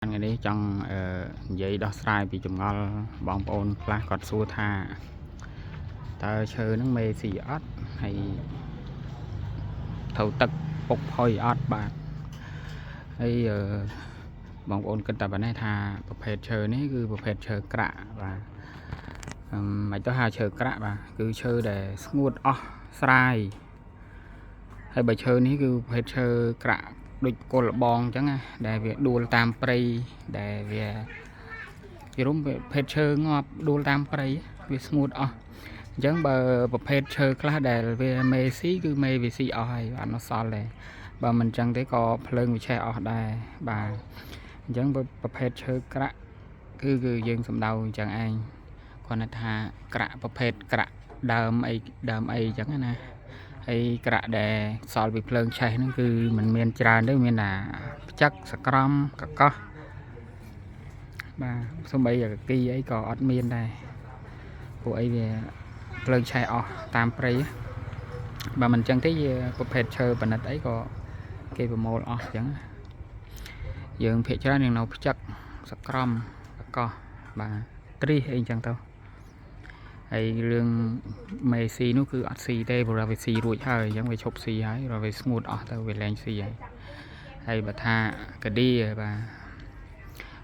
ngàyនេះចង់និយាយដោះស្រាយពីចម្ងល់បងប្អូនខ្លះគាត់សួរថាតើឈើនឹងមេស៊ីអត់ហើយត្រូវទឹកពុកផុយអត់បាទហើយបងប្អូនគិតតែប៉ុណ្ណេះថាប្រភេទឈើនេះគឺប្រភេទឈើក្រាក់បាទមិនទៅហៅឈើក្រាក់បាទគឺឈើដែលស្ងួតអស់ស្រាយហើយបើឈើនេះគឺប្រភេទឈើក្រាក់ដូចគល់បងអញ្ចឹងណាដែលវាដួលតាមព្រៃដែលវាជារួមប្រភេទឈើងាប់ដួលតាមព្រៃវាស្ងួតអស់អញ្ចឹងបើប្រភេទឈើខ្លះដែលវាមេស៊ីគឺមេវាស៊ីអស់ហើយអត់នៅសល់ទេបើមិនអញ្ចឹងទេក៏ភ្លើងវាឆេះអស់ដែរបាទអញ្ចឹងប្រភេទឈើក្រាក់គឺយើងសំដៅអញ្ចឹងឯងគាត់ថាក្រាក់ប្រភេទក្រាក់ដើមអីអញ្ចឹងណាហើយក្រាក់ដែលសល់ពីភ្លើងឆេះហ្នឹងគឺมันមានច្រើនទេមានតែផ្ចឹកសក្រំកកោះបាទសូម្បីអាគីអីក៏អត់មានដែរពួកអីវាភ្លើងឆេះអស់តាមព្រៃបើមិនអញ្ចឹងទេប្រភេទឈើបណិតអីក៏គេប្រមូលអស់អញ្ចឹងយើងភាគច្រើនយើងនៅផ្ចឹកសក្រំកកោះបាទត្រិះអីអញ្ចឹងទៅហើយរឿងមេស៊ីនោះគឺអត់ស៊ីទេព្រោះវាស៊ីរួចហើយអញ្ចឹងវាឈប់ស៊ីហើយrồiវាស្ងួតអស់ទៅវាលែងស៊ីហើយបើថាកាឌីបាទ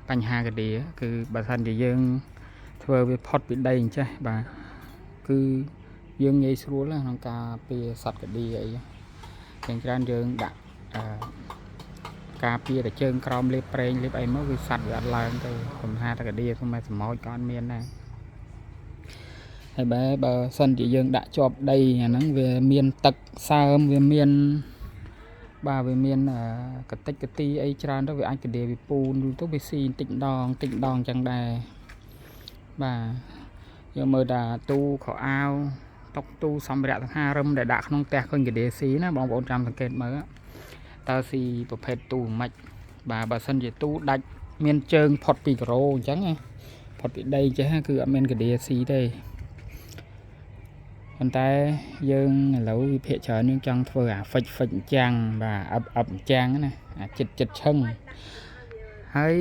បញ្ហាកាឌីគឺបើសិនជាយើងធ្វើវាផុតពីដីអញ្ចេះបាទគឺយើងងាយស្រួលក្នុងការពារសត្វកាឌីអីយ៉ាងច្រើនយើងដាក់ការពារតែជើងក្រោមលេបប្រេងលេបអីមកគឺសត្វវាអត់ឡើងទៅខ្ញុំថាតែកាឌីសម្រាប់សម្ោចក៏អត់មានដែរហើយបើសិនជាយើងដាក់ជាប់ដីអាហ្នឹងវាមានទឹកសើមវាមានបាទវាមានកតិចកទីអីច្រើនទៅវាអាចកាឌីវាពូនទៅវាស៊ីតិចម្ដងចឹងដែរបាទយើងមើលតាទូខោអាវតុកទូសម្ភារៈទាំង5រឹមដែលដាក់ក្នុងផ្ទះឃើញកាឌីស៊ីណាបងប្អូនចាំសង្កេតមើលតើស៊ីប្រភេទទូមិនបាទបើសិនជាទូដាច់មានជើងផុតពីការ៉ូអញ្ចឹងផុតពីដីចេះគឺអត់មានកាឌីស៊ីទេប៉ុន្តែយើងឥឡូវវិភាគច្រើនយើងចង់ធ្វើអាហ្វិចអញ្ចឹងបាទអឹបអញ្ចឹងណាអាចិត្តឈឹងហើយ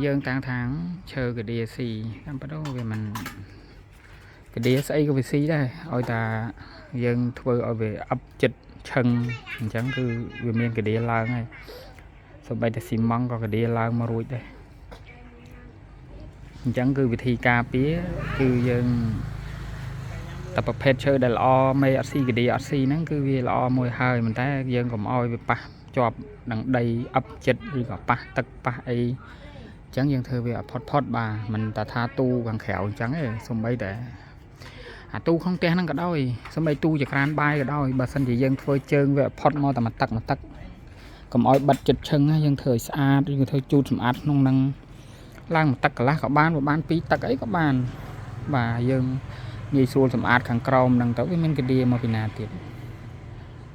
យើងតាំងថាងឈើកាឌីស៊ីតាមបដោវាមិនកាឌីស្អីក៏វាស៊ីដែរឲ្យតាយើងធ្វើឲ្យវាអឹបចិត្តឈឹងអញ្ចឹងគឺវាមានកាឌីឡើងហើយសូម្បីតែស៊ីម៉ង់ក៏កាឌីឡើងមករួចដែរអញ្ចឹងគឺវិធីការពារគឺយើងតែប្រភេទឈើដែលល្អមេអត់ស៊ីកាឌីអត់ស៊ីហ្នឹងគឺវាល្អមួយហើយប៉ុន្តែយើងកុំឲ្យវាប៉ះជាប់នឹងដីអឹបចិត្តឬក៏ប៉ះទឹកប៉ះអីអញ្ចឹងយើងធ្វើវាផុតបាទមិនតែថាទូខាងក្រៅអញ្ចឹងទេសូម្បីតែអាទូក្នុងផ្ទះហ្នឹងក៏ដោយសូម្បីទូចក្រានបាយក៏ដោយបើសិនជាយើងធ្វើជើងវាផុតមកតែមួយទឹកកុំឲ្យបិទចិត្តឈឹងយើងធ្វើឲ្យស្អាតឬក៏ធ្វើជូតសម្អាតក្នុងហ្នឹងឡើងមួយទឹកកន្លះក៏បាន2ទឹកអីក៏បានបាទយើងងាយស្រួលសម្អាតខាងក្រោមហ្នឹងទៅវាមានកាឌីមកពីណាទៀត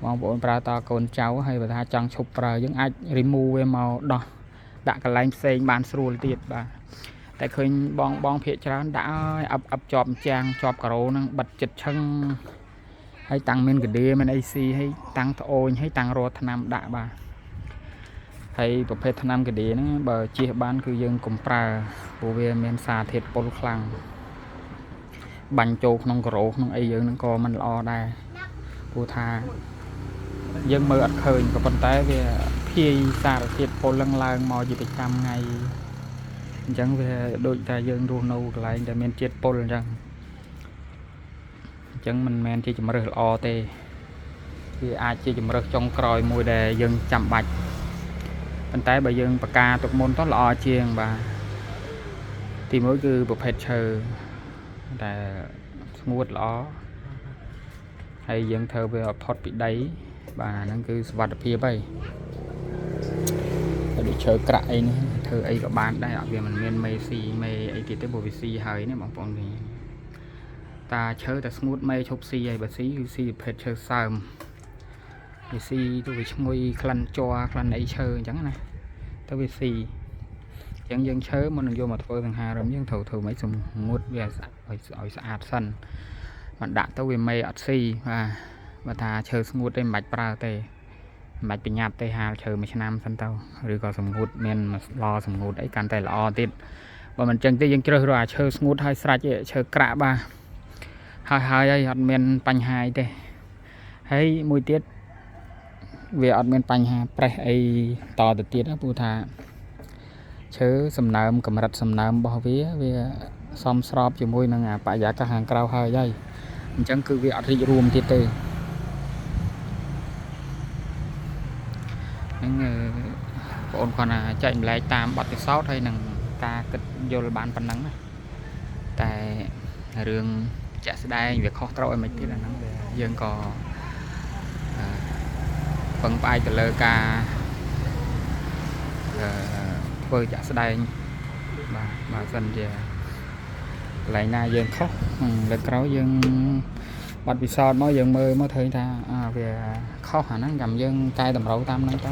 បងប្អូនប្រើតកូនចៅហើយបើថាចង់ឈប់ប្រើយើងអាច remove វាមកដោះដាក់កន្លែងផ្សេងបានស្រួលទៀតបាទតែឃើញបងភាកច្រើនដាក់ឲ្យអឹបជាប់ចាំងជាប់ការ៉ូហ្នឹងបិទចិត្តឈឹងហើយតាំងមានកាឌីមានអីស៊ីហើយតាំងត្អូញហើយតាំងរត់ថ្នាំដាក់បាទហើយប្រភេទថ្នាំកាឌីហ្នឹងបើជៀសបានគឺយើងកុំប្រើព្រោះវាមានសារធាតុពុលខ្លាំងបាញ់ចូលក្នុងការ៉ូក្នុងអីយើងហ្នឹងក៏មិនល្អដែរព្រោះថាយើងមើលអត់ឃើញក៏ប៉ុន្តែវាភាយសារធាតុពុលឡើងមកជាប្រចាំថ្ងៃអញ្ចឹងវាដូចតែយើងរស់នៅកន្លែងដែលមានជាតិពុលអញ្ចឹងមិនមែនជាជំរើសល្អទេវាអាចជាជំរើសចុងក្រោយមួយដែលយើងចាំបាច់ប៉ុន្តែបើយើងបកាទុកមុនទៅល្អជាងបាទទីមួយគឺប្រភេទឈើដែលស្ងួតល្អហើយយើងធ្វើវាផុតពីដីបាទហ្នឹងគឺសុវត្ថិភាពហើយដូចឈើក្រាក់អីនេះធ្វើអីក៏បានដែរអត់វាមិនមានមេស៊ីមេអីទៀតទេព្រោះវាស៊ីហើយនេះបងប្អូនវិញតាឈើតែស្ងួតមេឈប់ស៊ីហើយបើស៊ីគឺស៊ីប្រភេទឈើសើមវាស៊ីទៅវាឈ្ងុយក្លិនជ័រក្លិនអីឈើអញ្ចឹងណាទៅវាស៊ីអញ្ចឹងយើងឈើមុននឹងយកមកធ្វើសង្ហារឹមយើងត្រូវធ្វើមិនសម្ងួតវាឲ្យស្អាតសិនមិនដាក់ទៅវាមេអត់ស៊ីបាទបើថាឈើស្ងួតទេមិនបាច់ប្រើទេ mạch bị nhạt tây hà chờ mấy năm sân tàu rồi có sầm ngút men mà lo sầm ngút ấy can tay lo tít và mình chân tâyยังchơi rồi chơi ngút hai sạch chơi cạ ba hai ấy ọt men panh hai tê hay mùi tiết về ọt men panh hai pre ấy to từ tiết á pu thà chơi sầm nơm cầm rạch sầm nơm bao vía về xóm sọp chỉ mùi năng bả giá cả hàng cao hơi dây chẳng cứ về ọt đi rùm tiết tê bọn còn chạy lại tam bật cái sót hay nằng ta kịch vô là bàn phần nắng tại đường chạy xe đai việc khó trôi mình thì là nắng dân có phần bay từ lơ ca phơi chạy xe đai mà dần về lại na dân khóc lên kéo dân bật bị sót mới dân mơ mới thấy ta về khó khả năng cầm dân cay tầm rau tam năng đó